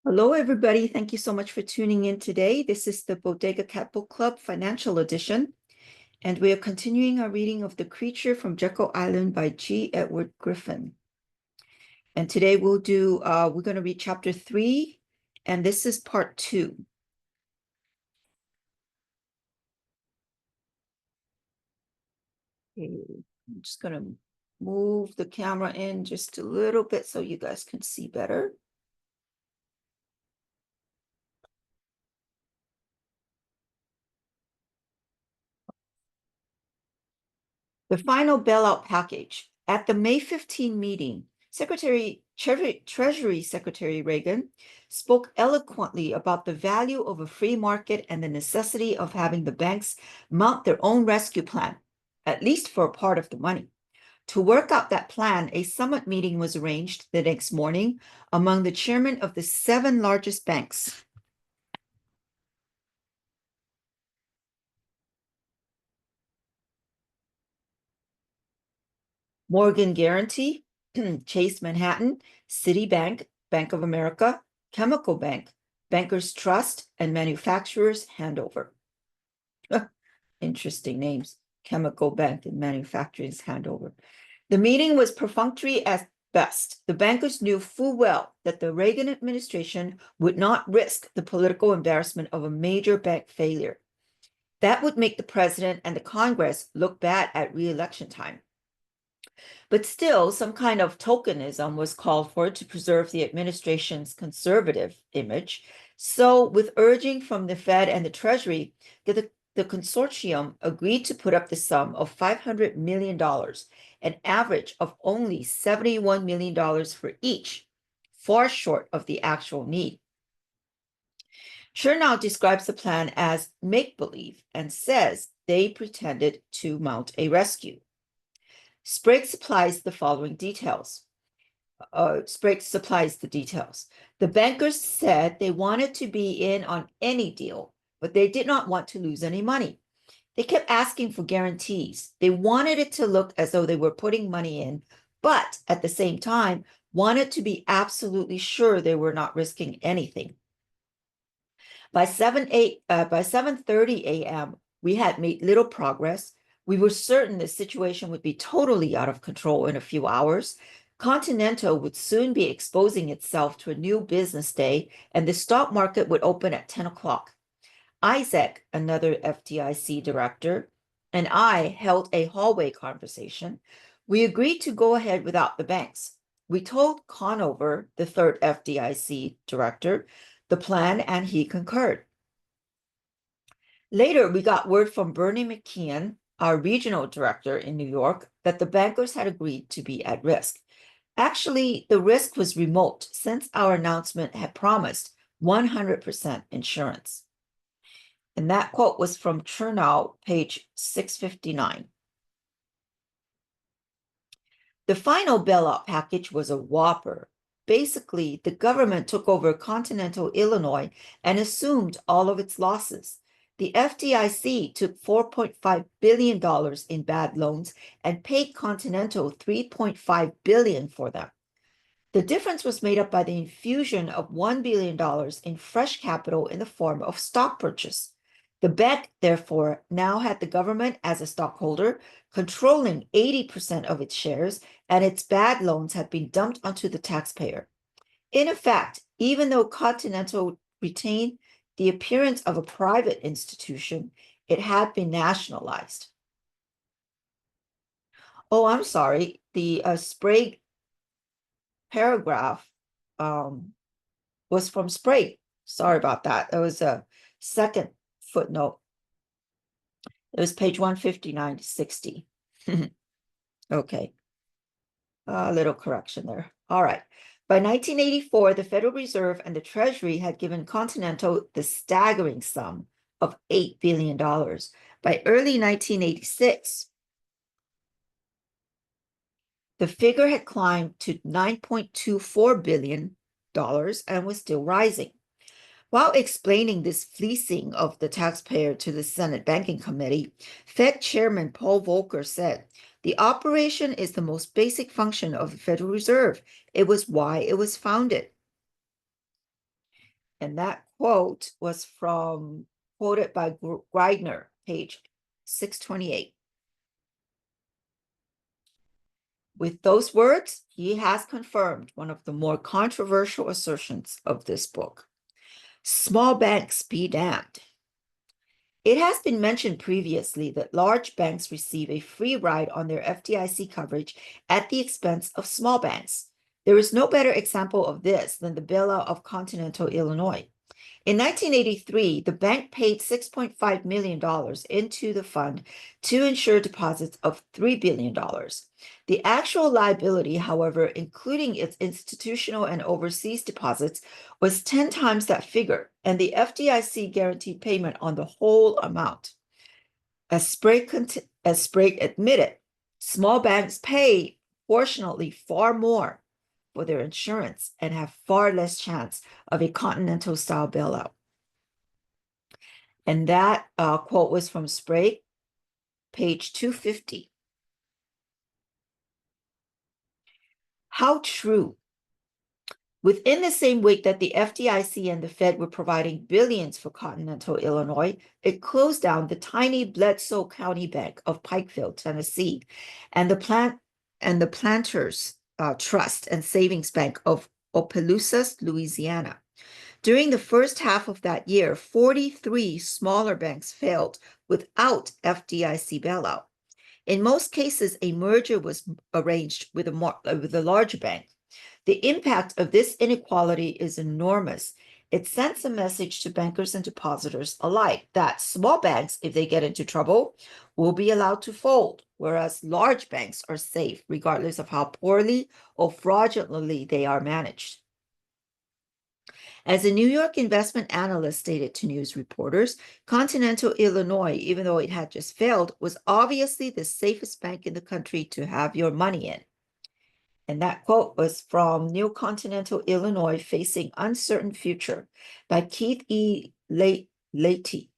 Hello, everybody. Thank you so much for tuning in today. This is the Bodega Cat Book Club Financial Edition, and we are continuing our reading of The Creature from Jekyll Island by G. Edward Griffin. And today we're going to read chapter 3, and this is part 2. Okay, I'm just going to move the camera in just a little bit so you guys can see better. The final bailout package. At the May 15 meeting, Treasury Secretary Reagan spoke eloquently about the value of a free market and the necessity of having the banks mount their own rescue plan, at least for a part of the money. To work out that plan, a summit meeting was arranged the next morning among the chairmen of the 7 largest banks. Morgan Guaranty, Chase Manhattan, Citibank, Bank of America, Chemical Bank, Bankers Trust, and Manufacturers Handover. Interesting names. Chemical Bank and Manufacturers Handover. The meeting was perfunctory at best. The bankers knew full well that the Reagan administration would not risk the political embarrassment of a major bank failure. That would make the president and the Congress look bad at re-election time. But still, some kind of tokenism was called for to preserve the administration's conservative image. So, with urging from the Fed and the Treasury, the consortium agreed to put up the sum of $500 million, an average of only $71 million for each, far short of the actual need. Chernow describes the plan as make-believe and says they pretended to mount a rescue. Sprague supplies the following details. Sprague supplies the details. The bankers said they wanted to be in on any deal, but they did not want to lose any money. They kept asking for guarantees. They wanted it to look as though they were putting money in, but at the same time, wanted to be absolutely sure they were not risking anything. By 7:30 a.m., we had made little progress. We were certain the situation would be totally out of control in a few hours. Continental would soon be exposing itself to a new business day, and the stock market would open at 10 o'clock. Isaac, another FDIC director, and I held a hallway conversation. We agreed to go ahead without the banks. We told Conover, the third FDIC director, the plan, and he concurred. Later, we got word from Bernie McKeon, our regional director in New York, that the bankers had agreed to be at risk. Actually, the risk was remote since our announcement had promised 100% insurance. And that quote was from Chernow, page 659. The final bailout package was a whopper. Basically, the government took over continental Illinois and assumed all of its losses. The FDIC took $4.5 billion in bad loans and paid Continental $3.5 billion for them. The difference was made up by the infusion of $1 billion in fresh capital in the form of stock purchase. The bank, therefore, now had the government as a stockholder, controlling 80% of its shares, and its bad loans had been dumped onto the taxpayer. In effect, even though Continental retained the appearance of a private institution, it had been nationalized. Oh, I'm sorry. The Sprague paragraph was from Sprague. Sorry about that. It was a second footnote. It was page 159 to 60. Okay. A little correction there. All right. By 1984, the Federal Reserve and the Treasury had given Continental the staggering sum of $8 billion. By early 1986, the figure had climbed to $9.24 billion and was still rising. While explaining this fleecing of the taxpayer to the Senate Banking Committee, Fed Chairman Paul Volcker said, "The operation is the most basic function of the Federal Reserve. It was why it was founded." And that quote was quoted by Greidner, page 628. With those words, he has confirmed one of the more controversial assertions of this book. Small banks be damned. It has been mentioned previously that large banks receive a free ride on their FDIC coverage at the expense of small banks. There is no better example of this than the bailout of Continental Illinois. In 1983, the bank paid $6.5 million into the fund to ensure deposits of $3 billion. The actual liability, however, including its institutional and overseas deposits, was 10 times that figure, and the FDIC guaranteed payment on the whole amount. As Sprague admitted, small banks pay proportionately far more for their insurance and have far less chance of a continental style bailout. And that quote was from Sprague, page 250. How true. Within the same week that the FDIC and the Fed were providing billions for continental Illinois, it closed down the tiny Bledsoe County Bank of Pikeville, Tennessee, and the Planters Trust and Savings Bank of Opelousas, Louisiana. During the first half of that year, 43 smaller banks failed without FDIC bailout. In most cases, a merger was arranged with a larger bank. The impact of this inequality is enormous. It sends a message to bankers and depositors alike that small banks, if they get into trouble, will be allowed to fold, whereas large banks are safe, regardless of how poorly or fraudulently they are managed. As a New York investment analyst stated to news reporters, Continental Illinois, even though it had just failed, was obviously the safest bank in the country to have your money in. And that quote was from New Continental Illinois Facing Uncertain Future by Keith E. Leahy,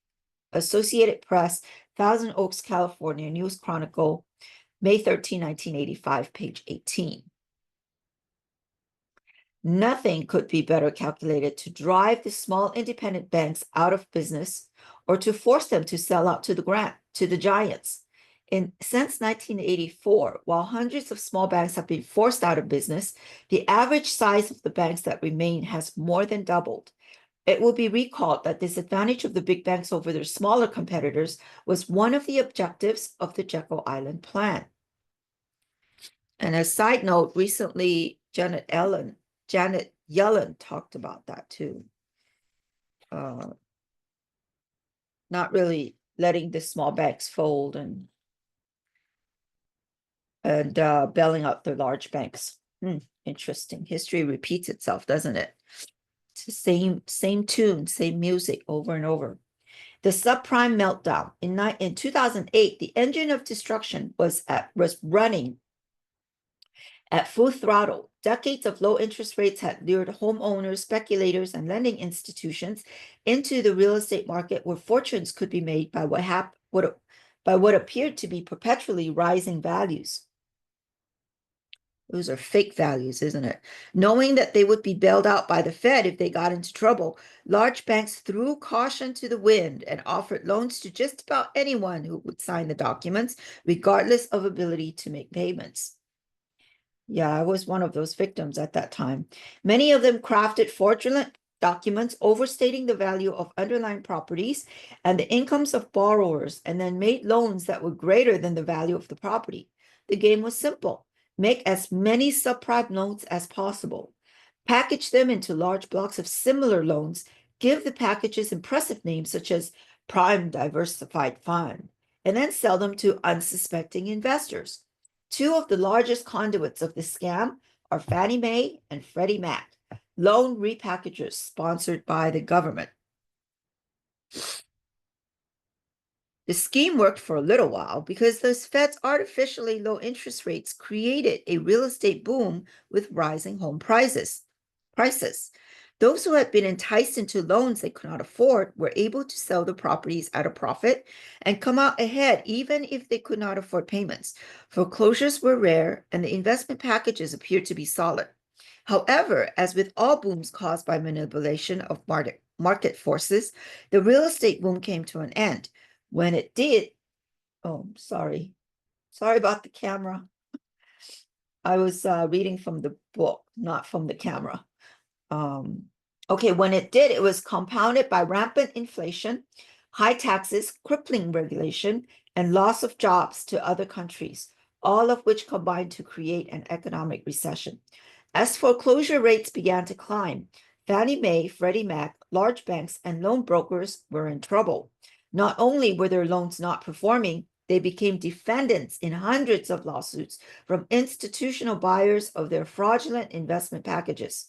Associated Press, Thousand Oaks, California, News Chronicle, May 13, 1985, page 18. Nothing could be better calculated to drive the small independent banks out of business or to force them to sell out to the giants. Since 1984, while hundreds of small banks have been forced out of business, the average size of the banks that remain has more than doubled. It will be recalled that this advantage of the big banks over their smaller competitors was one of the objectives of the Jekyll Island plan. And as a side note, recently Janet Yellen talked about that too. Not really letting the small banks fold and bailing out the large banks. Interesting. History repeats itself, doesn't it? It's the same tune, same music over and over. The subprime meltdown. In 2008, the engine of destruction was running at full throttle. Decades of low interest rates had lured homeowners, speculators, and lending institutions into the real estate market where fortunes could be made by what appeared to be perpetually rising values. Those are fake values, isn't it? Knowing that they would be bailed out by the Fed if they got into trouble, large banks threw caution to the wind and offered loans to just about anyone who would sign the documents, regardless of ability to make payments. Yeah, I was one of those victims at that time. Many of them crafted fraudulent documents overstating the value of underlying properties and the incomes of borrowers, and then made loans that were greater than the value of the property. The game was simple. Make as many subprime loans as possible. Package them into large blocks of similar loans. Give the packages impressive names such as Prime Diversified Fund, and then sell them to unsuspecting investors. Two of the largest conduits of the scam are Fannie Mae and Freddie Mac, loan repackagers sponsored by the government. The scheme worked for a little while because the Fed's artificially low interest rates created a real estate boom with rising home prices. Those who had been enticed into loans they could not afford were able to sell the properties at a profit and come out ahead even if they could not afford payments. Foreclosures were rare and the investment packages appeared to be solid. However, as with all booms caused by manipulation of market forces, the real estate boom came to an end. When it did, oh, sorry about the camera. I was reading from the book, not from the camera. Okay, when it did, it was compounded by rampant inflation, high taxes, crippling regulation, and loss of jobs to other countries, all of which combined to create an economic recession. As foreclosure rates began to climb, Fannie Mae, Freddie Mac, large banks, and loan brokers were in trouble. Not only were their loans not performing, they became defendants in hundreds of lawsuits from institutional buyers of their fraudulent investment packages.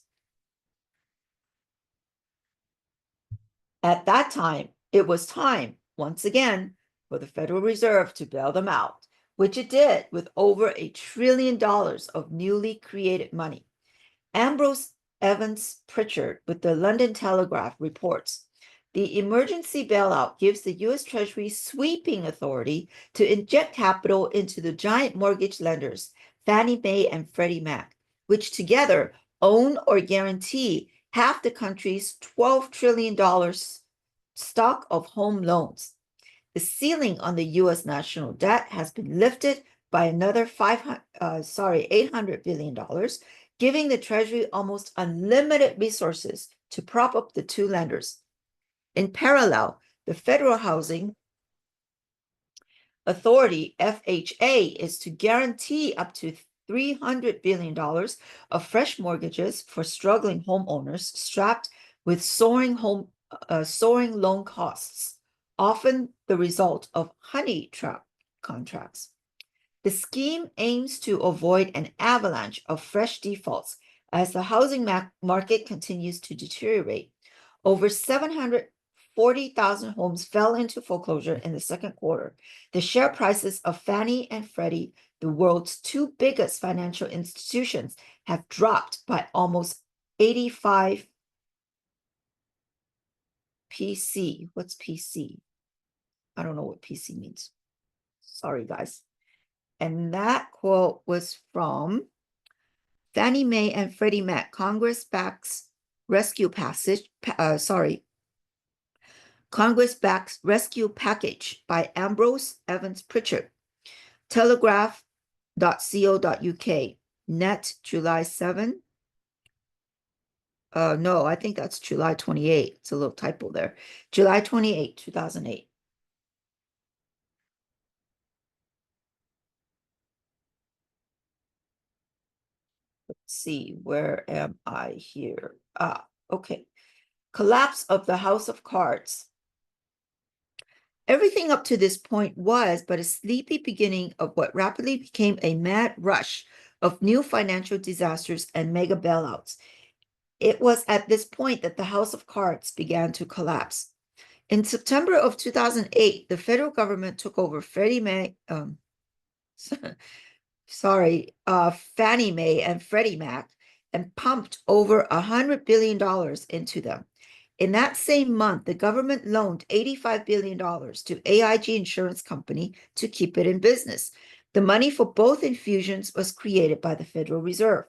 At that time, it was time, once again, for the Federal Reserve to bail them out, which it did with over $1 trillion of newly created money. Ambrose Evans Pritchard with the London Telegraph reports, the emergency bailout gives the U.S. Treasury sweeping authority to inject capital into the giant mortgage lenders, Fannie Mae and Freddie Mac, which together own or guarantee half the country's $12 trillion stock of home loans. The ceiling on the U.S. national debt has been lifted by another $800 billion, giving the Treasury almost unlimited resources to prop up the two lenders. In parallel, the Federal Housing Authority, FHA, is to guarantee up to $300 billion of fresh mortgages for struggling homeowners strapped with soaring loan costs, often the result of honey trap contracts. The scheme aims to avoid an avalanche of fresh defaults as the housing market continues to deteriorate. Over 740,000 homes fell into foreclosure in the second quarter. The share prices of Fannie and Freddie, the world's two biggest financial institutions, have dropped by almost 85 PC. What's PC? I don't know what PC means. Sorry, guys. And that quote was from Fannie Mae and Freddie Mac, Congress backs rescue package by Ambrose Evans Pritchard, telegraph.co.uk, net July 7. No, I think that's July 28. It's a little typo there. July 28, 2008. Let's see, where am I here? Okay. Collapse of the House of Cards. Everything up to this point was but a sleepy beginning of what rapidly became a mad rush of new financial disasters and mega bailouts. It was at this point that the House of Cards began to collapse. In September of 2008, the federal government took over Fannie Mae and Freddie Mac and pumped over $100 billion into them. In that same month, the government loaned $85 billion to AIG Insurance Company to keep it in business. The money for both infusions was created by the Federal Reserve.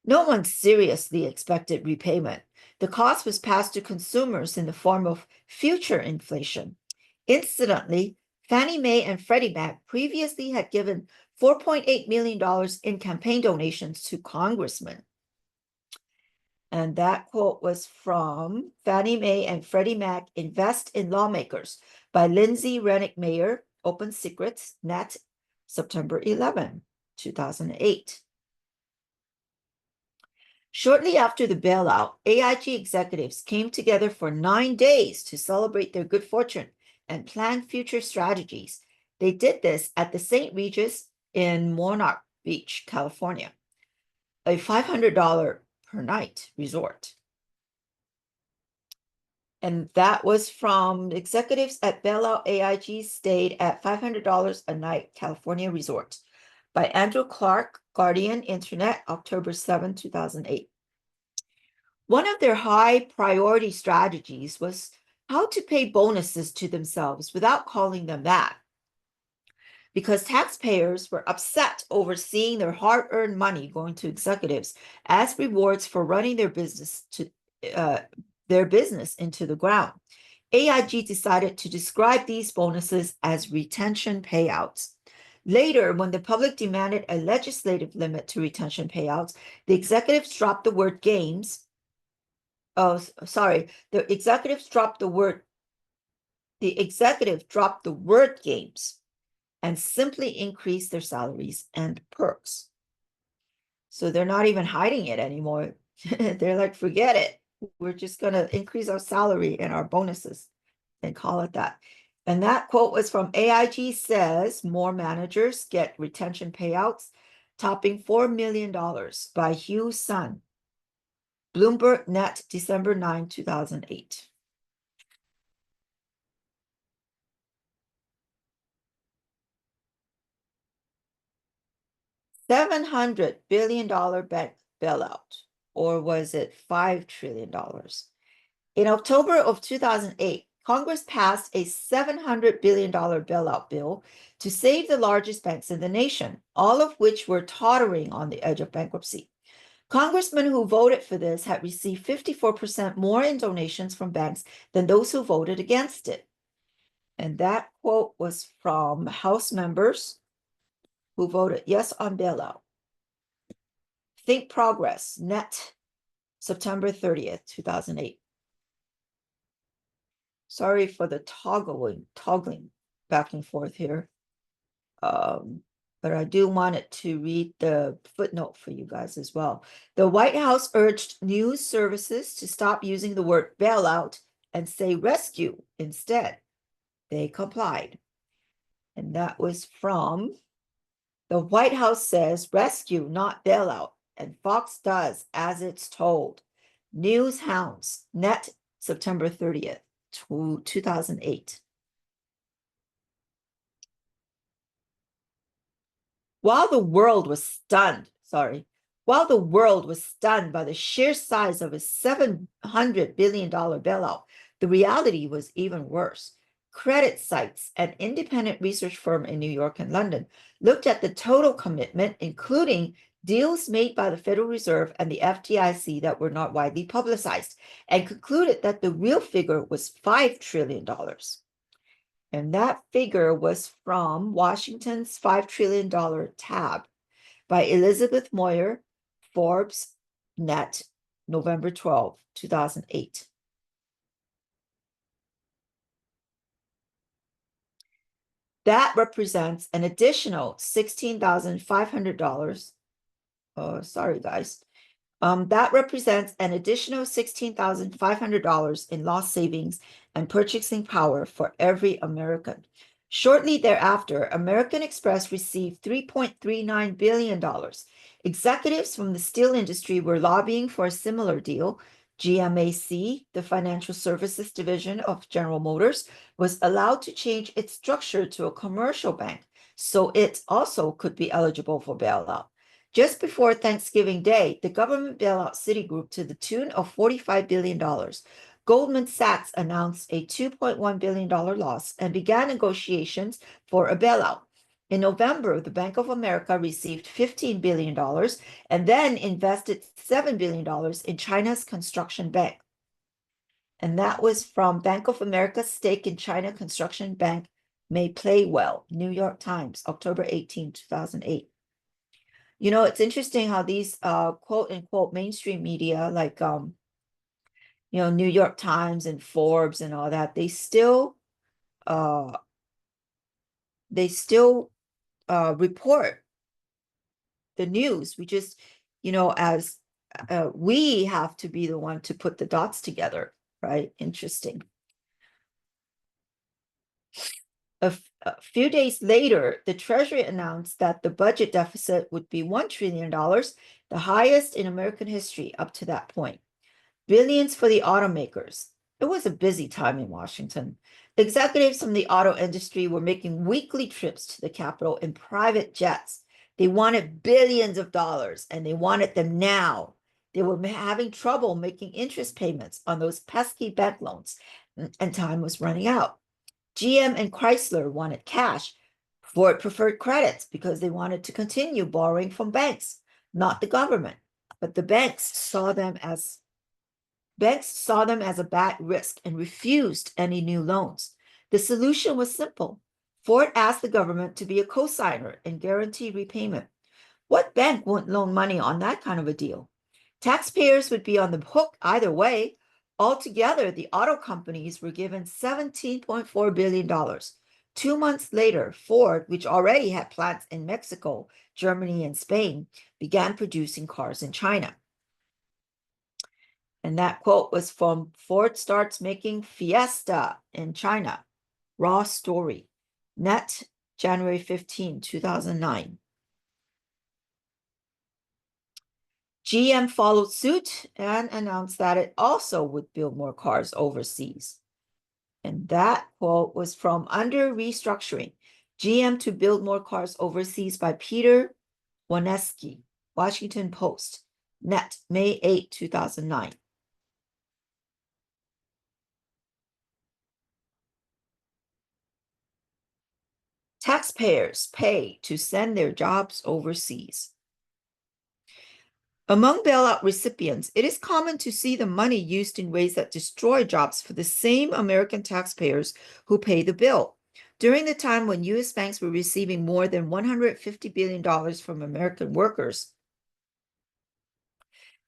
No one seriously expected repayment. The cost was passed to consumers in the form of future inflation. Incidentally, Fannie Mae and Freddie Mac previously had given $4.8 million in campaign donations to congressmen. And that quote was from Fannie Mae and Freddie Mac Invest in Lawmakers by Lindsay Rennick Mayer, Open Secrets, net September 11, 2008. Shortly after the bailout, AIG executives came together for 9 days to celebrate their good fortune and plan future strategies. They did this at the St. Regis in Monarch Beach, California, a $500 per night resort. And that was from executives at Bailout AIG stayed at $500 a night California resort by Andrew Clark, Guardian Internet, October 7, 2008. One of their high priority strategies was how to pay bonuses to themselves without calling them that. because taxpayers were upset over seeing their hard-earned money going to executives as rewards for running their business into the ground. AIG decided to describe these bonuses as retention payouts. Later, when the public demanded a legislative limit to retention payouts, the executives dropped the word games. Oh, sorry. The executive dropped the word games and simply increased their salaries and perks. So they're not even hiding it anymore. They're like, forget it. We're just going to increase our salary and our bonuses and call it that. And that quote was from AIG says more managers get retention payouts, topping $4 million by Hugh Sun. Bloomberg Net, December 9, 2008. $700 billion bank bailout, or was it $5 trillion? In October of 2008, Congress passed a $700 billion bailout bill to save the largest banks in the nation, all of which were tottering on the edge of bankruptcy. Congressmen who voted for this had received 54% more in donations from banks than those who voted against it. And that quote was from House members who voted yes on bailout. Think Progress, Net, September 30th, 2008. Sorry for the toggling back and forth here. But I do want it to read the footnote for you guys as well. The White House urged news services to stop using the word bailout and say rescue instead. They complied. And that was from the White House says rescue, not bailout. And Fox does as it's told. News Hounds, Net, September 30th, 2008. While the world was stunned by the sheer size of a $700 billion bailout, the reality was even worse. Credit sites, an independent research firm in New York and London, looked at the total commitment, including deals made by the Federal Reserve and the FDIC that were not widely publicized, and concluded that the real figure was $5 trillion. And that figure was from Washington's $5 trillion tab by Elizabeth Moyer, Forbes, Net, November 12, 2008. That represents an additional $16,500. Oh, sorry, guys. That represents an additional $16,500 in lost savings and purchasing power for every American. Shortly thereafter, American Express received $3.39 billion. Executives from the steel industry were lobbying for a similar deal. GMAC, the financial services division of General Motors, was allowed to change its structure to a commercial bank, so it also could be eligible for bailout. Just before Thanksgiving Day, the government bailed out Citigroup to the tune of $45 billion. Goldman Sachs announced a $2.1 billion loss and began negotiations for a bailout. In November, the Bank of America received $15 billion and then invested $7 billion in China's Construction Bank. And that was from Bank of America's stake in China Construction Bank may play well, New York Times, October 18, 2008. You know, it's interesting how these quote unquote mainstream media like New York Times and Forbes and all that, they still report the news. We just, as we have to be the one to put the dots together, right? Interesting. A few days later, the Treasury announced that the budget deficit would be $1 trillion, the highest in American history up to that point. Billions for the automakers. It was a busy time in Washington. Executives from the auto industry were making weekly trips to the Capitol in private jets. They wanted billions of dollars, and they wanted them now. They were having trouble making interest payments on those pesky bank loans, and time was running out. GM and Chrysler wanted cash Ford preferred credits because they wanted to continue borrowing from banks, not the government. But the banks saw them as a bad risk and refused any new loans. The solution was simple. Ford asked the government to be a cosigner and guarantee repayment. What bank wouldn't loan money on that kind of a deal? Taxpayers would be on the hook either way. Altogether, the auto companies were given $17.4 billion. 2 months later, Ford, which already had plants in Mexico, Germany, and Spain, began producing cars in China. And that quote was from Ford Starts Making Fiesta in China. Raw story. Net, January 15, 2009. GM followed suit and announced that it also would build more cars overseas. And that quote was from Under Restructuring, GM to Build More Cars Overseas by Peter Waneski, Washington Post, Net, May 8, 2009. Taxpayers pay to send their jobs overseas. Among bailout recipients, it is common to see the money used in ways that destroy jobs for the same American taxpayers who pay the bill. During the time when U.S. banks were receiving more than $150 billion from American workers,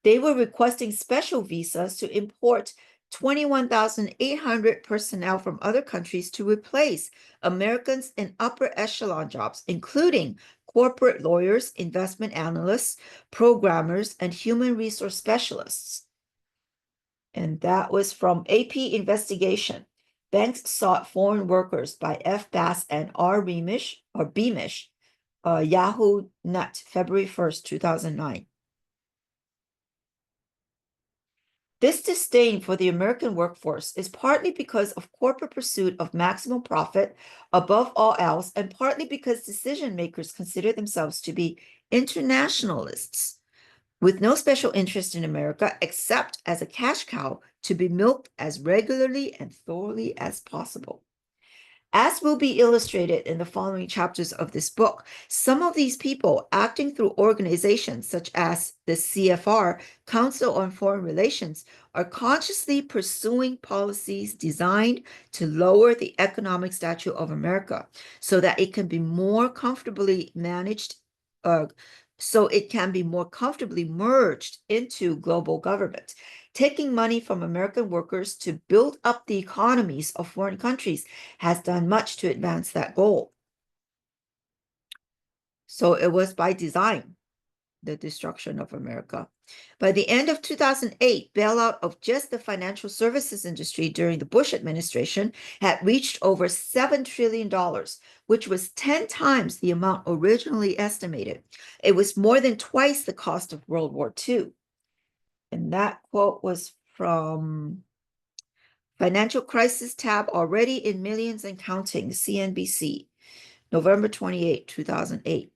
they were requesting special visas to import 21,800 personnel from other countries to replace Americans in upper echelon jobs, including corporate lawyers, investment analysts, programmers, and human resource specialists. And that was from AP Investigation. Banks sought foreign workers by F. Bass and R. Beamish, Yahoo Net, February 1st, 2009. This disdain for the American workforce is partly because of corporate pursuit of maximum profit above all else, and partly because decision makers consider themselves to be internationalists with no special interest in America except as a cash cow to be milked as regularly and thoroughly as possible. As will be illustrated in the following chapters of this book, some of these people, acting through organizations such as the CFR, Council on Foreign Relations, are consciously pursuing policies designed to lower the economic stature of America so that it can be more comfortably managed, so it can be more comfortably merged into global government. Taking money from American workers to build up the economies of foreign countries has done much to advance that goal. So it was by design, the destruction of America. By the end of 2008, bailout of just the financial services industry during the Bush administration had reached over $7 trillion, which was 10 times the amount originally estimated. It was more than twice the cost of World War II. And that quote was from Financial Crisis tab, already in millions and counting, CNBC, November 28, 2008.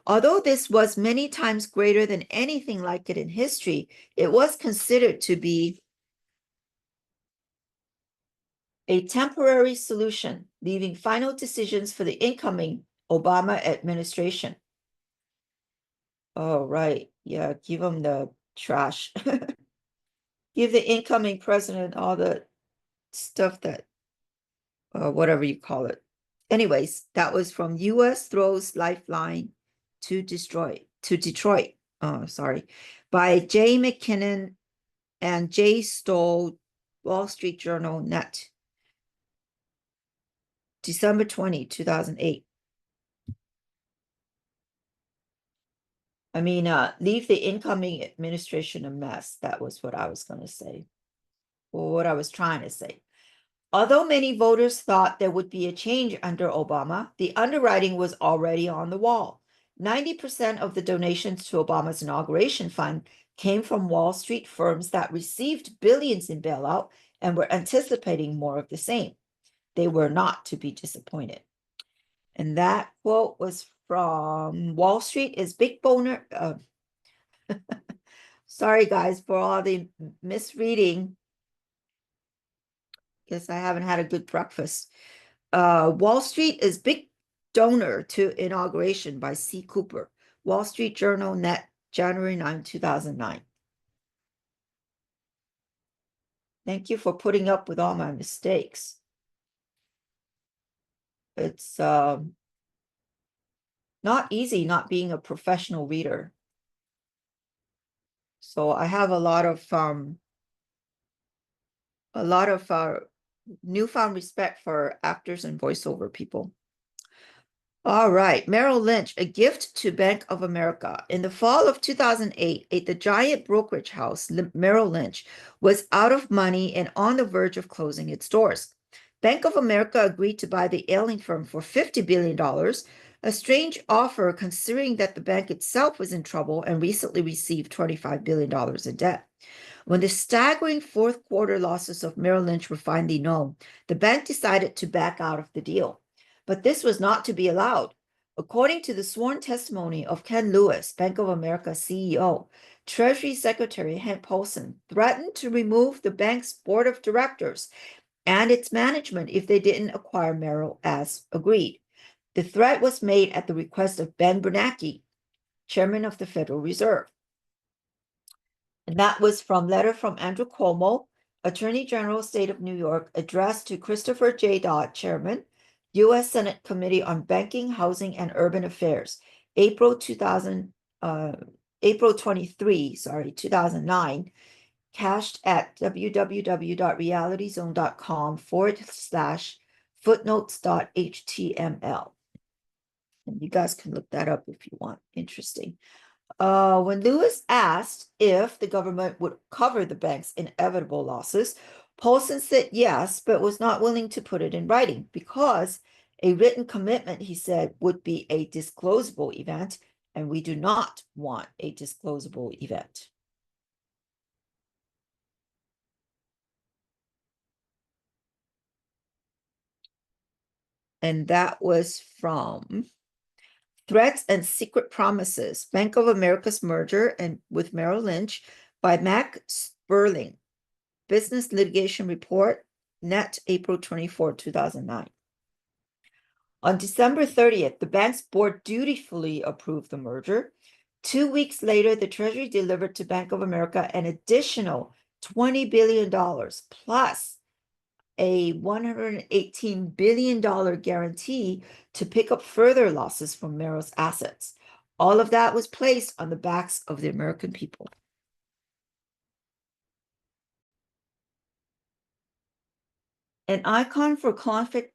Although this was many times greater than anything like it in history, it was considered to be a temporary solution, leaving final decisions for the incoming Obama administration. Oh, right. Yeah, give them the trash. Give the incoming president all the stuff that, whatever you call it. Anyways, that was from U.S. throws lifeline to Detroit. By Jay McKinnon and Jay Stoll, Wall Street Journal Net, December 20, 2008. I mean, leave the incoming administration a mess. That was what I was going to say, or what I was trying to say. Although many voters thought there would be a change under Obama, the underwriting was already on the wall. 90% of the donations to Obama's inauguration fund came from Wall Street firms that received billions in bailout and were anticipating more of the same. They were not to be disappointed. And that quote was from Wall Street is Big Boner. Sorry, guys, for all the misreading. Guess I haven't had a good breakfast. Wall Street is Big donor to inauguration by C. Cooper. Wall Street Journal, Net, January 9, 2009. Thank you for putting up with all my mistakes. It's not easy not being a professional reader. So I have a lot of newfound respect for actors and voiceover people. All right, Merrill Lynch, a gift to Bank of America. In the fall of 2008, the giant brokerage house, Merrill Lynch, was out of money and on the verge of closing its doors. Bank of America agreed to buy the ailing firm for $50 billion, a strange offer considering that the bank itself was in trouble and recently received $25 billion in debt. When the staggering fourth quarter losses of Merrill Lynch were finally known, the bank decided to back out of the deal. But this was not to be allowed. According to the sworn testimony of Ken Lewis, Bank of America CEO, Treasury Secretary Hank Paulson threatened to remove the bank's board of directors and its management if they didn't acquire Merrill as agreed. The threat was made at the request of Ben Bernanke, chairman of the Federal Reserve. And that was from letter from Andrew Cuomo, Attorney General, State of New York, addressed to Christopher J. Dodd, Chairman, U.S. Senate Committee on Banking, Housing, and Urban Affairs, April 23, 2009, cached at www.realityzone.com/footnotes.html. And you guys can look that up if you want. Interesting. When Lewis asked if the government would cover the bank's inevitable losses, Paulson said yes, but was not willing to put it in writing because a written commitment, he said, would be a disclosable event, and we do not want a disclosable event. And that was from Threats and Secret Promises, Bank of America's merger with Merrill Lynch by Mac Sperling. Business Litigation Report, Net, April 24, 2009. On December 30th, the bank's board dutifully approved the merger. 2 weeks later, the Treasury delivered to Bank of America an additional $20 billion plus a $118 billion guarantee to pick up further losses from Merrill's assets. All of that was placed on the backs of the American people. An icon for conflict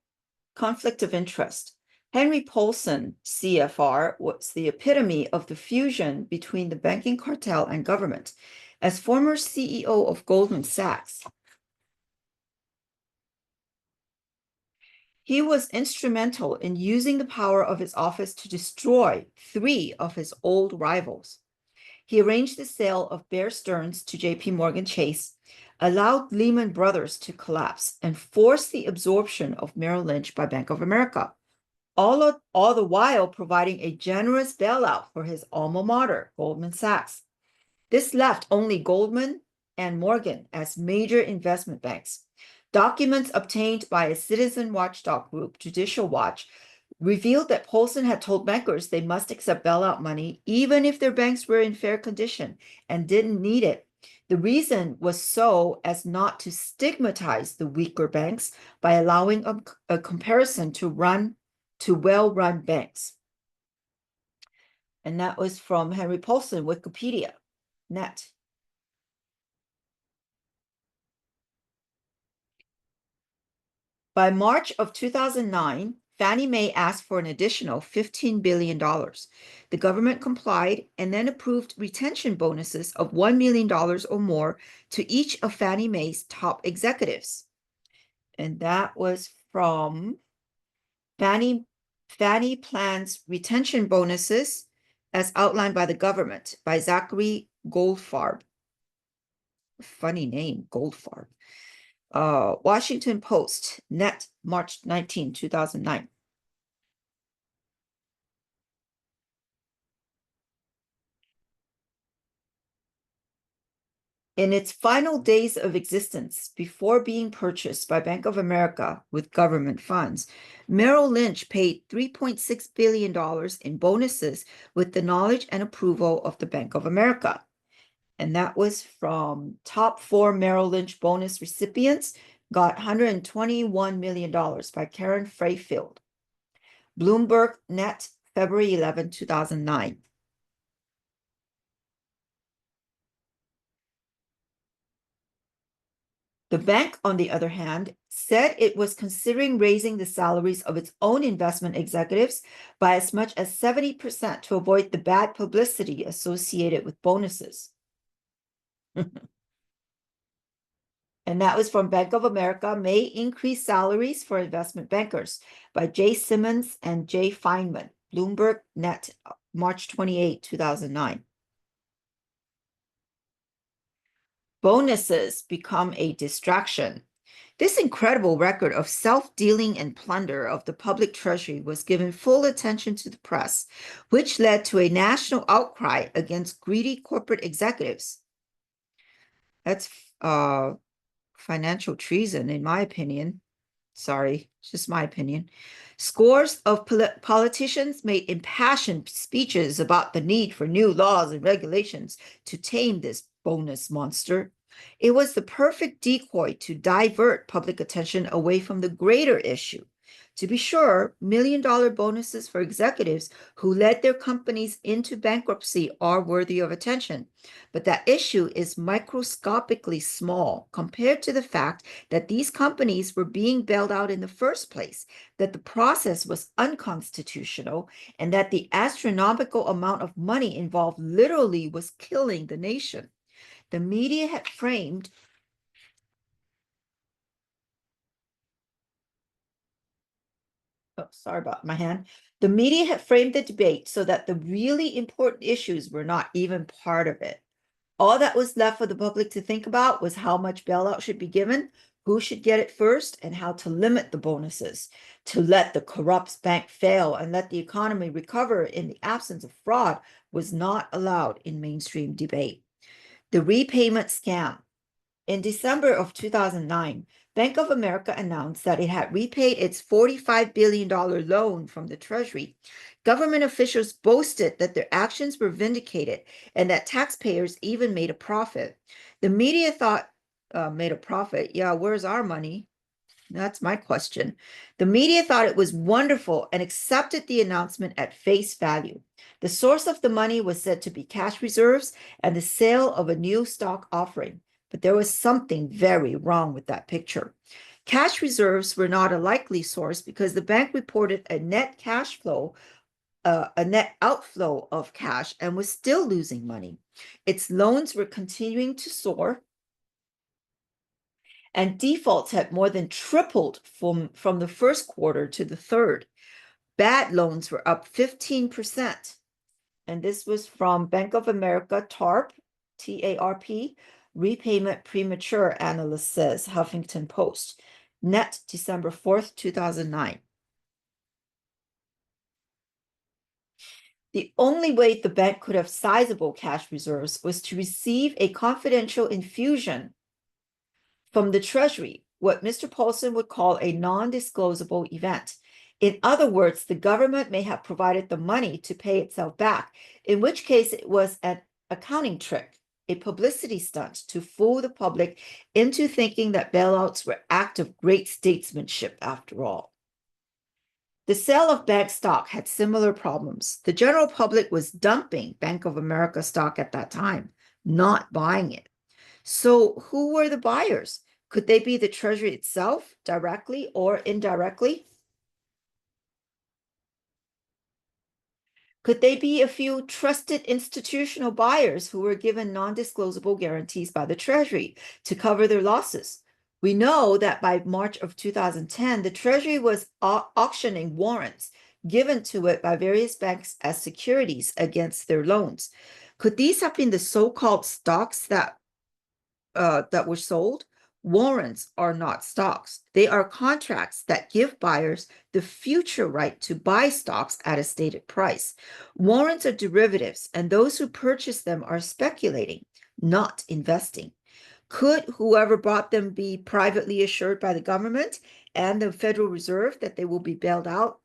of interest. Henry Paulson, CFR, was the epitome of the fusion between the banking cartel and government. As former CEO of Goldman Sachs, he was instrumental in using the power of his office to destroy 3 of his old rivals. He arranged the sale of Bear Stearns to J.P. Morgan Chase, allowed Lehman Brothers to collapse, and forced the absorption of Merrill Lynch by Bank of America, all the while providing a generous bailout for his alma mater, Goldman Sachs. This left only Goldman and Morgan as major investment banks. Documents obtained by a citizen watchdog group, Judicial Watch, revealed that Paulson had told bankers they must accept bailout money even if their banks were in fair condition and didn't need it. The reason was so as not to stigmatize the weaker banks by allowing a comparison to well-run banks. And that was from Henry Paulson, Wikipedia, Net. By March of 2009, Fannie Mae asked for an additional $15 billion. The government complied and then approved retention bonuses of $1 million or more to each of Fannie Mae's top executives. And that was from Fannie Plans Retention Bonuses as outlined by the government by Zachary Goldfarb. Funny name, Goldfarb. Washington Post, Net, March 19, 2009. In its final days of existence, before being purchased by Bank of America with government funds, Merrill Lynch paid $3.6 billion in bonuses with the knowledge and approval of the Bank of America. And that was from top 4 Merrill Lynch bonus recipients, got $121 million by Karen Frayfield. Bloomberg Net, February 11, 2009. The bank, on the other hand, said it was considering raising the salaries of its own investment executives by as much as 70% to avoid the bad publicity associated with bonuses. And that was from Bank of America, may increase salaries for investment bankers by Jay Simmons and Jay Feynman, Bloomberg Net, March 28, 2009. Bonuses become a distraction. This incredible record of self-dealing and plunder of the public treasury was given full attention to the press, which led to a national outcry against greedy corporate executives. That's financial treason, in my opinion. Sorry, it's just my opinion. Scores of politicians made impassioned speeches about the need for new laws and regulations to tame this bonus monster. It was the perfect decoy to divert public attention away from the greater issue. To be sure, million-dollar bonuses for executives who led their companies into bankruptcy are worthy of attention, but that issue is microscopically small compared to the fact that these companies were being bailed out in the first place, that the process was unconstitutional, and that the astronomical amount of money involved literally was killing the nation. The media had framed sorry about my hand. The media had framed the debate so that the really important issues were not even part of it. All that was left for the public to think about was how much bailout should be given, who should get it first, and how to limit the bonuses. To let the corrupt bank fail and let the economy recover in the absence of fraud was not allowed in mainstream debate. The repayment scam. In December of 2009, Bank of America announced that it had repaid its $45 billion loan from the Treasury. Government officials boasted that their actions were vindicated and that taxpayers even made a profit. The media thought, made a profit? Yeah, where's our money? That's my question. The media thought it was wonderful and accepted the announcement at face value. The source of the money was said to be cash reserves and the sale of a new stock offering. But there was something very wrong with that picture. Cash reserves were not a likely source because the bank reported a net outflow of cash and was still losing money. Its loans were continuing to soar, and defaults had more than tripled from the first quarter to the third. Bad loans were up 15%. And this was from Bank of America, TARP, T-A-R-P, repayment premature, analyst says, Huffington Post. Net, December 4th, 2009. The only way the bank could have sizable cash reserves was to receive a confidential infusion from the Treasury, what Mr. Paulson would call a non-disclosable event. In other words, the government may have provided the money to pay itself back, in which case it was an accounting trick, a publicity stunt to fool the public into thinking that bailouts were an act of great statesmanship after all. The sale of bank stock had similar problems. The general public was dumping Bank of America stock at that time, not buying it. So who were the buyers? Could they be the Treasury itself, directly or indirectly? Could they be a few trusted institutional buyers who were given non-disclosable guarantees by the Treasury to cover their losses? We know that by March of 2010, the Treasury was auctioning warrants given to it by various banks as securities against their loans. Could these have been the so-called stocks that were sold? Warrants are not stocks. They are contracts that give buyers the future right to buy stocks at a stated price. Warrants are derivatives, and those who purchase them are speculating, not investing. Could whoever bought them be privately assured by the government and the Federal Reserve that they will be bailed out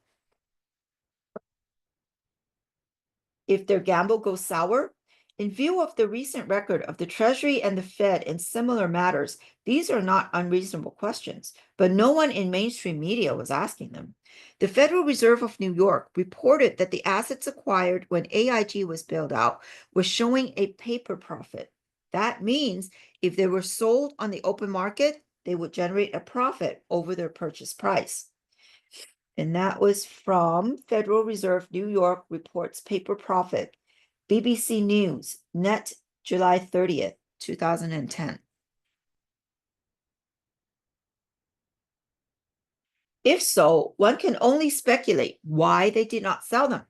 if their gamble goes sour? In view of the recent record of the Treasury and the Fed in similar matters, these are not unreasonable questions, but no one in mainstream media was asking them. The Federal Reserve of New York reported that the assets acquired when AIG was bailed out was showing a paper profit. That means if they were sold on the open market, they would generate a profit over their purchase price. And that was from Federal Reserve New York reports paper profit. BBC News, net July 30th, 2010. If so, one can only speculate why they did not sell them.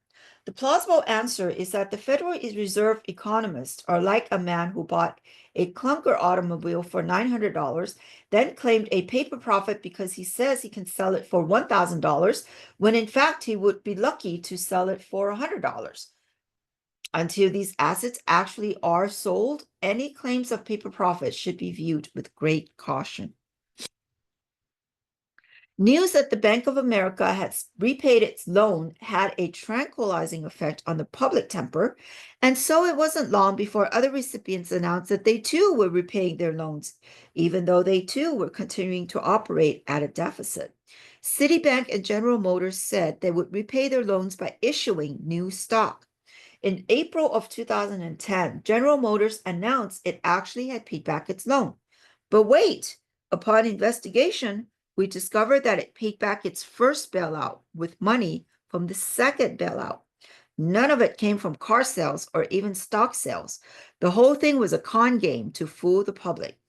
The plausible answer is that the Federal Reserve economists are like a man who bought a clunker automobile for $900, then claimed a paper profit because he says he can sell it for $1,000, when in fact he would be lucky to sell it for $100. Until these assets actually are sold, any claims of paper profit should be viewed with great caution. News that the Bank of America has repaid its loan had a tranquilizing effect on the public temper, and so it wasn't long before other recipients announced that they too were repaying their loans, even though they too were continuing to operate at a deficit. Citibank and General Motors said they would repay their loans by issuing new stock. In April of 2010, General Motors announced it actually had paid back its loan. But wait, upon investigation, we discovered that it paid back its first bailout with money from the second bailout. None of it came from car sales or even stock sales. The whole thing was a con game to fool the public.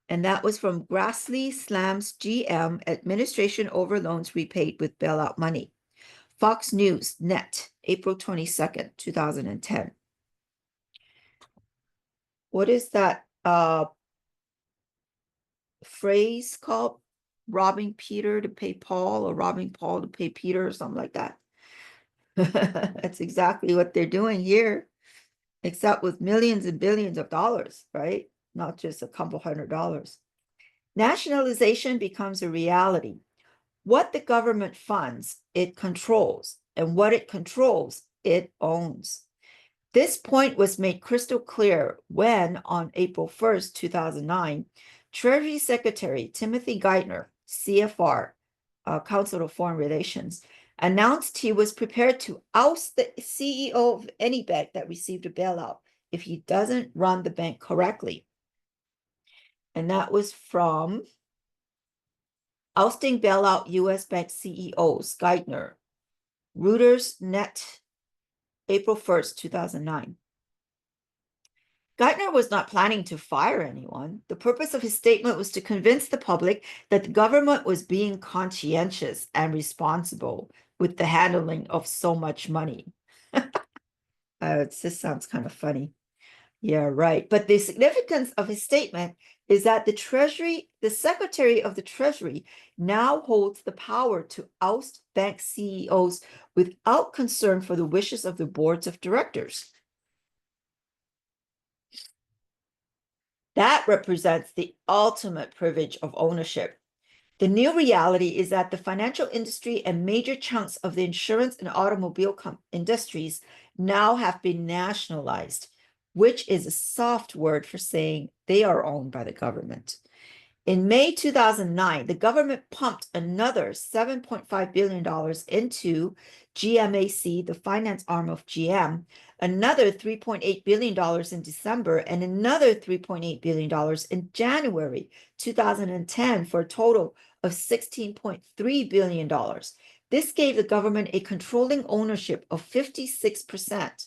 And that was from Grassley slams GM administration over loans repaid with bailout money. Fox News net, April 22nd, 2010. What is that phrase called? Robbing Peter to pay Paul, or robbing Paul to pay Peter, or something like that. That's exactly what they're doing here, except with millions and billions of dollars, right? Not just a couple $100. Nationalization becomes a reality. What the government funds, it controls, and what it controls, it owns. This point was made crystal clear when, on April 1st, 2009, Treasury Secretary Timothy Geithner, CFR, Council of Foreign Relations, announced he was prepared to oust the CEO of any bank that received a bailout if he doesn't run the bank correctly. And that was from Ousting Bailout U.S. Bank CEOs, Geithner, Reuters net, April 1st, 2009. Geithner was not planning to fire anyone. The purpose of his statement was to convince the public that the government was being conscientious and responsible with the handling of so much money. It just sounds kind of funny. Yeah, right. But the significance of his statement is that the Secretary of the Treasury now holds the power to oust bank CEOs without concern for the wishes of the boards of directors. That represents the ultimate privilege of ownership. The new reality is that the financial industry and major chunks of the insurance and automobile industries now have been nationalized, which is a soft word for saying they are owned by the government. In May 2009, the government pumped another $7.5 billion into GMAC, the finance arm of GM, another $3.8 billion in December, and another $3.8 billion in January 2010 for a total of $16.3 billion. This gave the government a controlling ownership of 56%.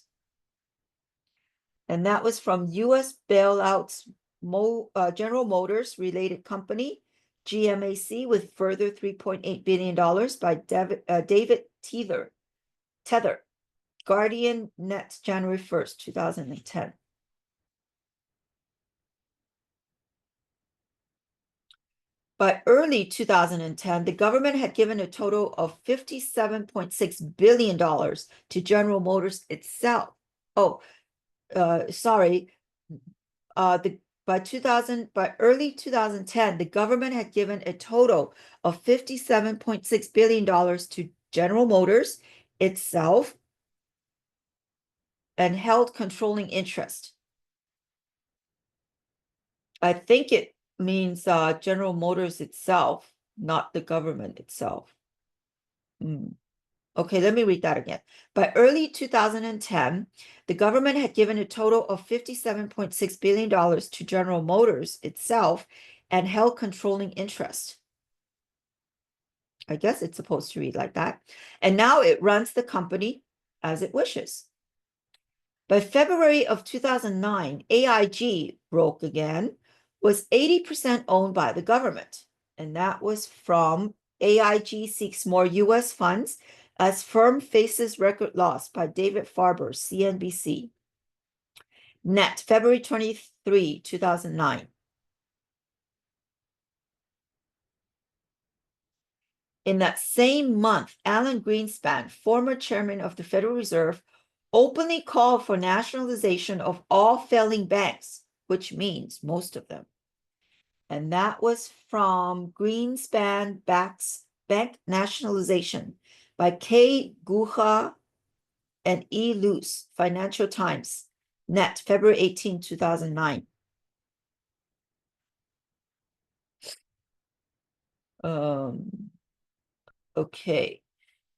And that was from U.S. bailouts, General Motors related company, GMAC, with further $3.8 billion by David Tether, Guardian net, January 1st, 2010. By early 2010, the government had given a total of $57.6 billion to General Motors itself. Oh, sorry, by early 2010, the government had given a total of $57.6 billion to General Motors itself and held controlling interest. I think it means General Motors itself, not the government itself. Okay, let me read that again. By early 2010, the government had given a total of $57.6 billion to General Motors itself and held controlling interest. I guess it's supposed to read like that. And now it runs the company as it wishes. By February of 2009, AIG broke again, was 80% owned by the government. And that was from AIG seeks more US funds as firm faces record loss by David Farber, CNBC. Net, February 23, 2009. In that same month, Alan Greenspan, former chairman of the Federal Reserve, openly called for nationalization of all failing banks, which means most of them. And that was from Greenspan Bank Nationalization by K. Guha and E. Luce, Financial Times, Net, February 18, 2009. Okay.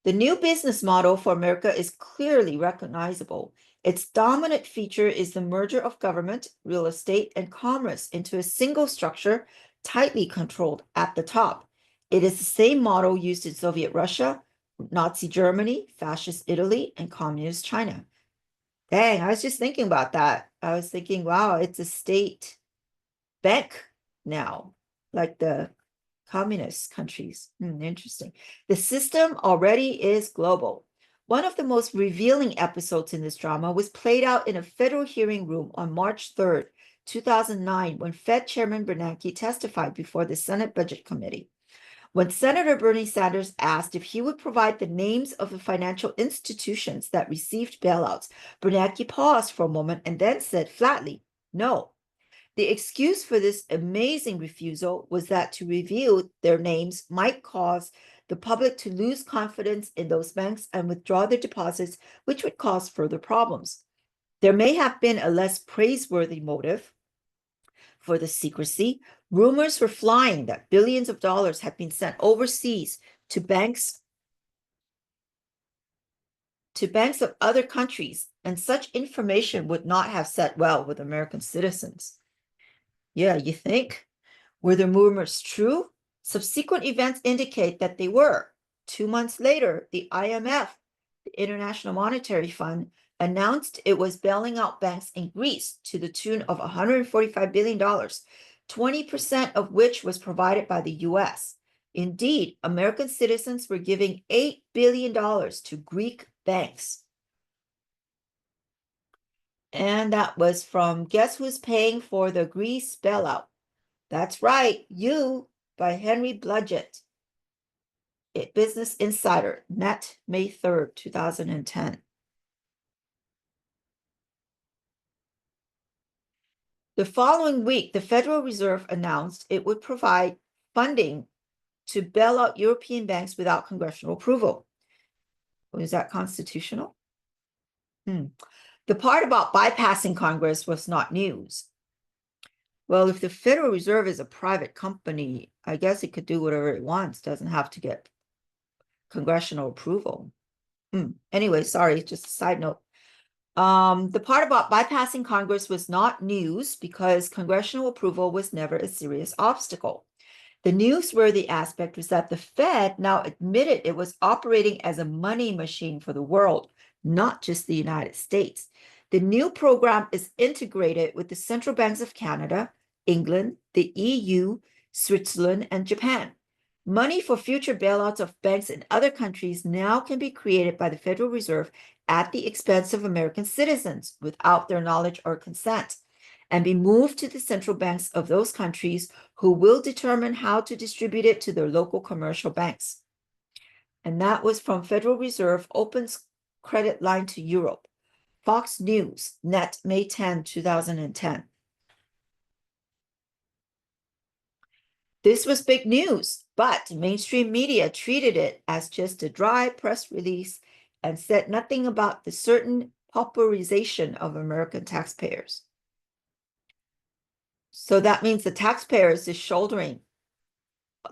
The new business model for America is clearly recognizable. Its dominant feature is the merger of government, real estate, and commerce into a single structure, tightly controlled at the top. It is the same model used in Soviet Russia, Nazi Germany, fascist Italy, and communist China. Dang, I was just thinking about that. I was thinking, wow, it's a state bank now, like the communist countries. Interesting. The system already is global. One of the most revealing episodes in this drama was played out in a federal hearing room on March 3rd, 2009, when Fed Chairman Bernanke testified before the Senate Budget Committee. When Senator Bernie Sanders asked if he would provide the names of the financial institutions that received bailouts, Bernanke paused for a moment and then said flatly, no. The excuse for this amazing refusal was that to reveal their names might cause the public to lose confidence in those banks and withdraw their deposits, which would cause further problems. There may have been a less praiseworthy motive for the secrecy. Rumors were flying that billions of dollars had been sent overseas to banks of other countries, and such information would not have sat well with American citizens. Yeah, you think? Were the rumors true? Subsequent events indicate that they were. 2 months later, the IMF, the International Monetary Fund, announced it was bailing out banks in Greece to the tune of $145 billion, 20% of which was provided by the US. Indeed, American citizens were giving $8 billion to Greek banks. And that was from Guess Who's Paying for the Greece Bailout? That's right, You, by Henry Bludgett. Business Insider, Net, May 3rd, 2010. The following week, the Federal Reserve announced it would provide funding to bail out European banks without congressional approval. Was that constitutional? The part about bypassing Congress was not news. Well, if the Federal Reserve is a private company, I guess it could do whatever it wants, doesn't have to get congressional approval. Anyway, sorry, just a side note. The part about bypassing Congress was not news because congressional approval was never a serious obstacle. The newsworthy aspect was that the Fed now admitted it was operating as a money machine for the world, not just the United States. The new program is integrated with the central banks of Canada, England, the EU, Switzerland, and Japan. Money for future bailouts of banks in other countries now can be created by the Federal Reserve at the expense of American citizens without their knowledge or consent, and be moved to the central banks of those countries who will determine how to distribute it to their local commercial banks. And that was from Federal Reserve opens credit line to Europe. Fox News, Net, May 10, 2010. This was big news, but mainstream media treated it as just a dry press release and said nothing about the certain pauperization of American taxpayers. So that means the taxpayers is shouldering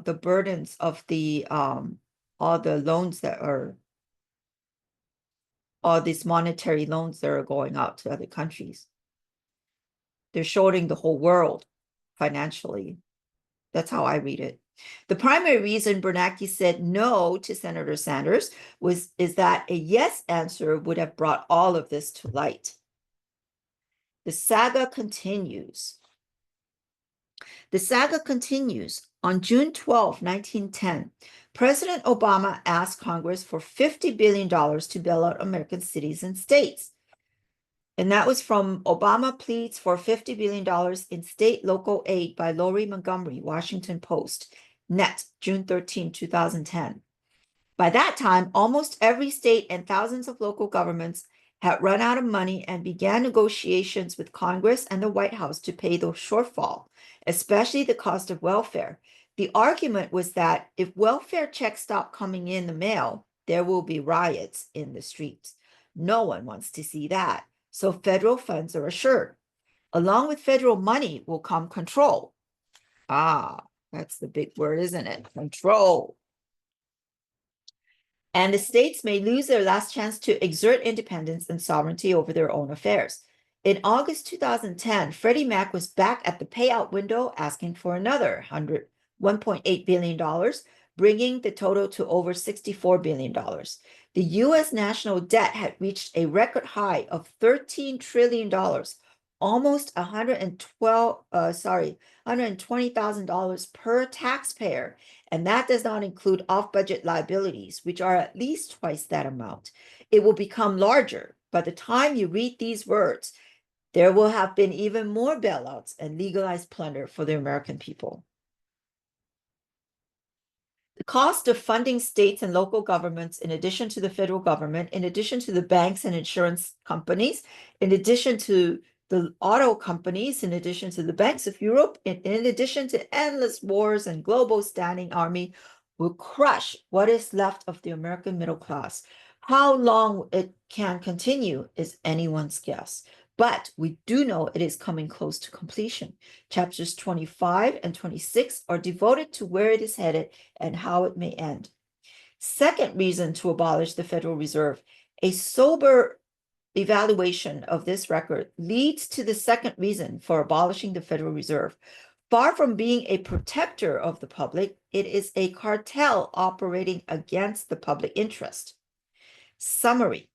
the burdens of the all the loans that are all these monetary loans that are going out to other countries. They're shouldering the whole world financially. That's how I read it. The primary reason Bernanke said no to Senator Sanders is that a yes answer would have brought all of this to light. The saga continues. The saga continues. On June 12, 1910, President Obama asked Congress for $50 billion to bail out American cities and states. And that was from Obama pleads for $50 billion in state local aid by Lori Montgomery, Washington Post, net, June 13, 2010. By that time, almost every state and thousands of local governments had run out of money and began negotiations with Congress and the White House to pay the shortfall, especially the cost of welfare. The argument was that if welfare checks stop coming in the mail, there will be riots in the streets. No one wants to see that. So federal funds are assured. Along with federal money will come control. Ah, that's the big word, isn't it? Control. And the states may lose their last chance to exert independence and sovereignty over their own affairs. In August 2010, Freddie Mac was back at the payout window asking for another $1.8 billion, bringing the total to over $64 billion. The U.S. national debt had reached a record high of $13 trillion, almost $120,000 per taxpayer. And that does not include off-budget liabilities, which are at least twice that amount. It will become larger. By the time you read these words, there will have been even more bailouts and legalized plunder for the American people. The cost of funding states and local governments, in addition to the federal government, in addition to the banks and insurance companies, in addition to the auto companies, in addition to the banks of Europe, in addition to endless wars and global standing army, will crush what is left of the American middle class. How long it can continue is anyone's guess. But we do know it is coming close to completion. Chapters 25 and 26 are devoted to where it is headed and how it may end. Second reason to abolish the Federal Reserve, a sober evaluation of this record leads to the second reason for abolishing the Federal Reserve. Far from being a protector of the public, it is a cartel operating against the public interest. Summary.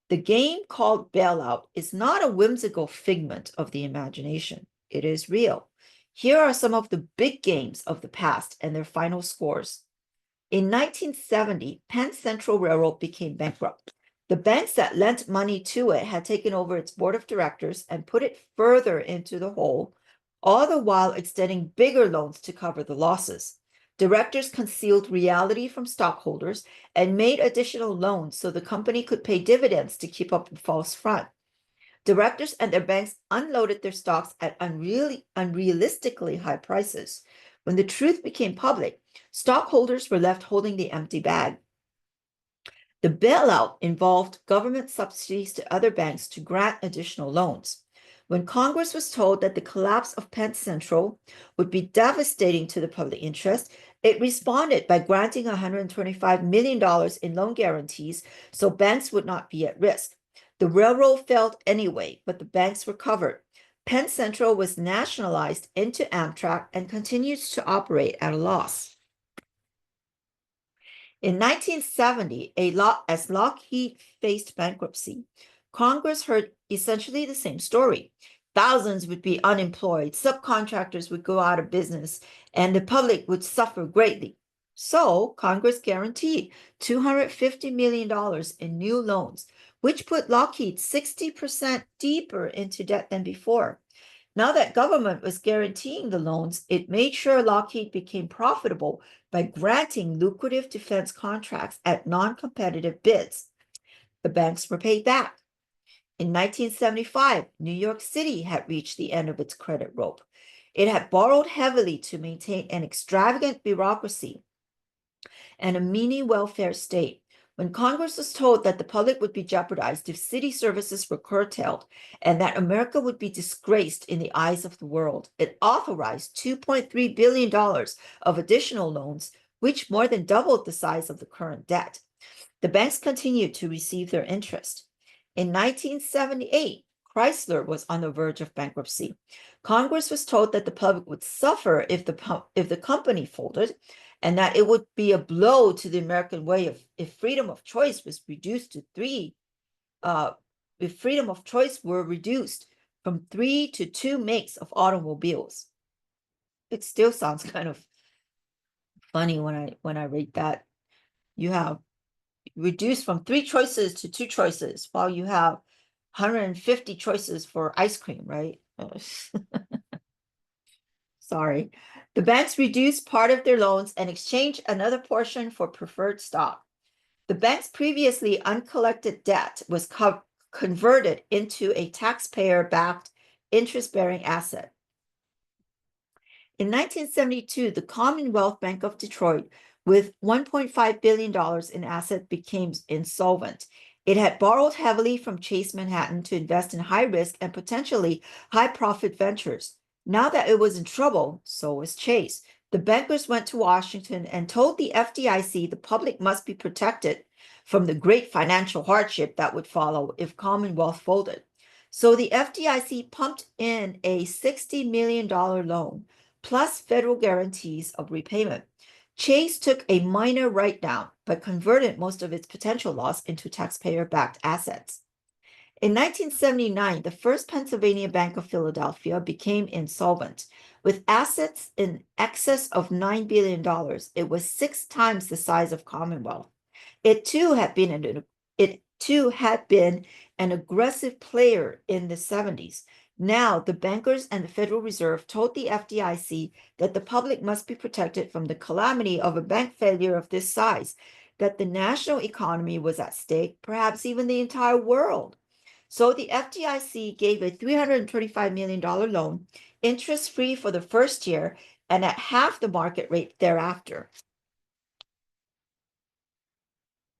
The game called bailout is not a whimsical figment of the imagination. It is real. Here are some of the big games of the past and their final scores. In 1970, Penn Central Railroad became bankrupt. The banks that lent money to it had taken over its board of directors and put it further into the hole, all the while extending bigger loans to cover the losses. Directors concealed reality from stockholders and made additional loans so the company could pay dividends to keep up the false front. Directors and their banks unloaded their stocks at unrealistically high prices. When the truth became public, stockholders were left holding the empty bag. The bailout involved government subsidies to other banks to grant additional loans. When Congress was told that the collapse of Penn Central would be devastating to the public interest, it responded by granting $125 million in loan guarantees so banks would not be at risk. The railroad failed anyway, but the banks recovered. Penn Central was nationalized into Amtrak and continues to operate at a loss. In 1970, as Lockheed faced bankruptcy, Congress heard essentially the same story. Thousands would be unemployed, subcontractors would go out of business, and the public would suffer greatly. So Congress guaranteed $250 million in new loans, which put Lockheed 60% deeper into debt than before. Now that government was guaranteeing the loans, it made sure Lockheed became profitable by granting lucrative defense contracts at non-competitive bids. The banks were paid back. In 1975, New York City had reached the end of its credit rope. It had borrowed heavily to maintain an extravagant bureaucracy and a meanie welfare state. When Congress was told that the public would be jeopardized if city services were curtailed and that America would be disgraced in the eyes of the world, it authorized $2.3 billion of additional loans, which more than doubled the size of the current debt. The banks continued to receive their interest. In 1978, Chrysler was on the verge of bankruptcy. Congress was told that the public would suffer if the company folded, and that it would be a blow to the American way if freedom of choice was reduced to if freedom of choice were reduced from 3 to 2 makes of automobiles. It still sounds kind of funny when I read that. You have reduced from 3 choices to 2 choices, while you have 150 choices for ice cream, right? Sorry. The banks reduced part of their loans and exchanged another portion for preferred stock. The bank's previously uncollected debt was converted into a taxpayer-backed interest-bearing asset. In 1972, the Commonwealth Bank of Detroit, with $1.5 billion in assets, became insolvent. It had borrowed heavily from Chase Manhattan to invest in high-risk and potentially high-profit ventures. Now that it was in trouble, so was Chase. The bankers went to Washington and told the FDIC the public must be protected from the great financial hardship that would follow if Commonwealth folded. So the FDIC pumped in a $60 million loan, plus federal guarantees of repayment. Chase took a minor write-down, but converted most of its potential loss into taxpayer-backed assets. In 1979, the First Pennsylvania Bank of Philadelphia became insolvent. With assets in excess of $9 billion, it was 6 times the size of Commonwealth. It too had been an aggressive player in the 70s. Now, the bankers and the Federal Reserve told the FDIC that the public must be protected from the calamity of a bank failure of this size, that the national economy was at stake, perhaps even the entire world. So the FDIC gave a $325 million loan, interest-free for the first year, and at half the market rate thereafter.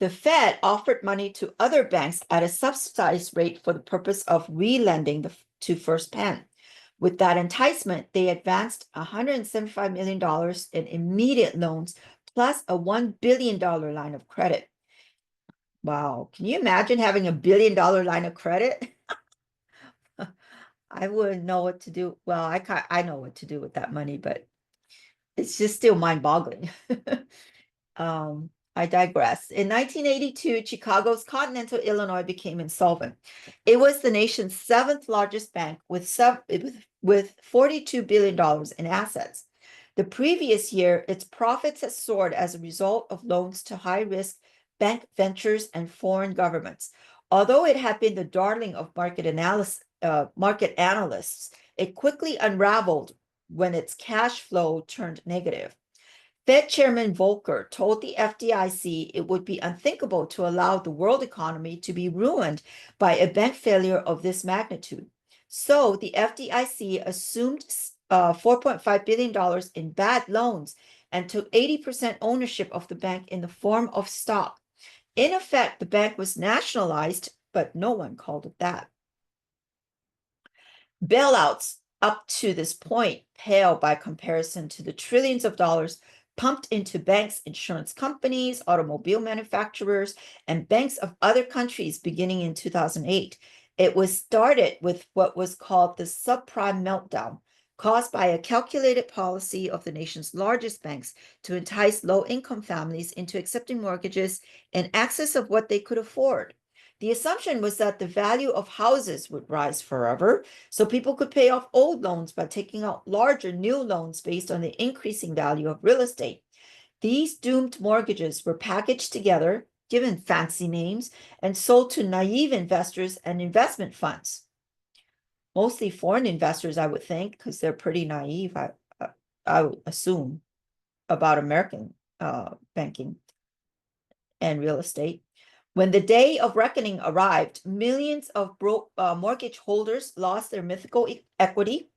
The Fed offered money to other banks at a subsidized rate for the purpose of relending to First Penn. With that enticement, they advanced $175 million in immediate loans, plus a $1 billion line of credit. Wow, can you imagine having a $1 billion line of credit? I wouldn't know what to do. Well, I know what to do with that money, but it's just still mind-boggling. I digress. In 1982, Chicago's Continental Illinois became insolvent. It was the nation's 7th largest bank with $42 billion in assets. The previous year, its profits had soared as a result of loans to high-risk bank ventures and foreign governments. Although it had been the darling of market analysts, it quickly unraveled when its cash flow turned negative. Fed Chairman Volcker told the FDIC it would be unthinkable to allow the world economy to be ruined by a bank failure of this magnitude. So the FDIC assumed $4.5 billion in bad loans and took 80% ownership of the bank in the form of stock. In effect, the bank was nationalized, but no one called it that. Bailouts up to this point pale by comparison to the trillions of dollars pumped into banks, insurance companies, automobile manufacturers, and banks of other countries beginning in 2008. It was started with what was called the subprime meltdown, caused by a calculated policy of the nation's largest banks to entice low-income families into accepting mortgages in excess of what they could afford. The assumption was that the value of houses would rise forever, so people could pay off old loans by taking out larger new loans based on the increasing value of real estate. These doomed mortgages were packaged together, given fancy names, and sold to naive investors and investment funds. Mostly foreign investors, I would think, because they're pretty naive, I would assume, about American banking and real estate. When the day of reckoning arrived, millions of mortgage holders lost their mythical equity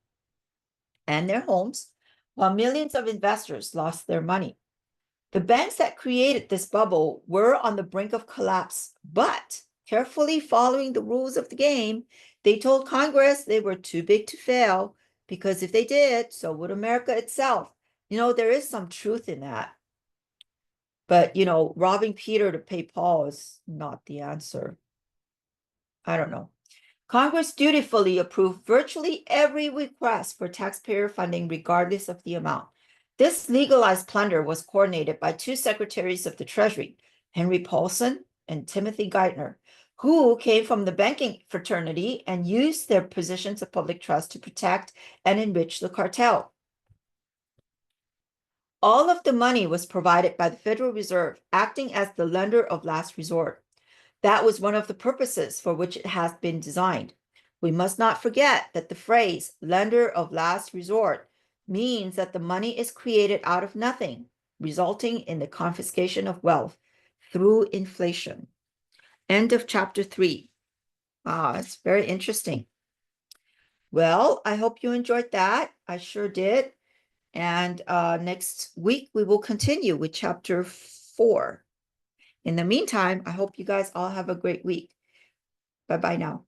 and their homes, while millions of investors lost their money. The banks that created this bubble were on the brink of collapse, but carefully following the rules of the game, they told Congress they were too big to fail, because if they did, so would America itself. There is some truth in that. But, robbing Peter to pay Paul is not the answer. I don't know. Congress dutifully approved virtually every request for taxpayer funding, regardless of the amount. This legalized plunder was coordinated by two secretaries of the Treasury, Henry Paulson and Timothy Geithner, who came from the banking fraternity and used their positions of public trust to protect and enrich the cartel. All of the money was provided by the Federal Reserve, acting as the lender of last resort. That was one of the purposes for which it has been designed. We must not forget that the phrase lender of last resort means that the money is created out of nothing, resulting in the confiscation of wealth through inflation. End of chapter 3. It's very interesting. Well, I hope you enjoyed that. I sure did. And next week, we will continue with chapter 4. In the meantime, I hope you guys all have a great week. Bye-bye now.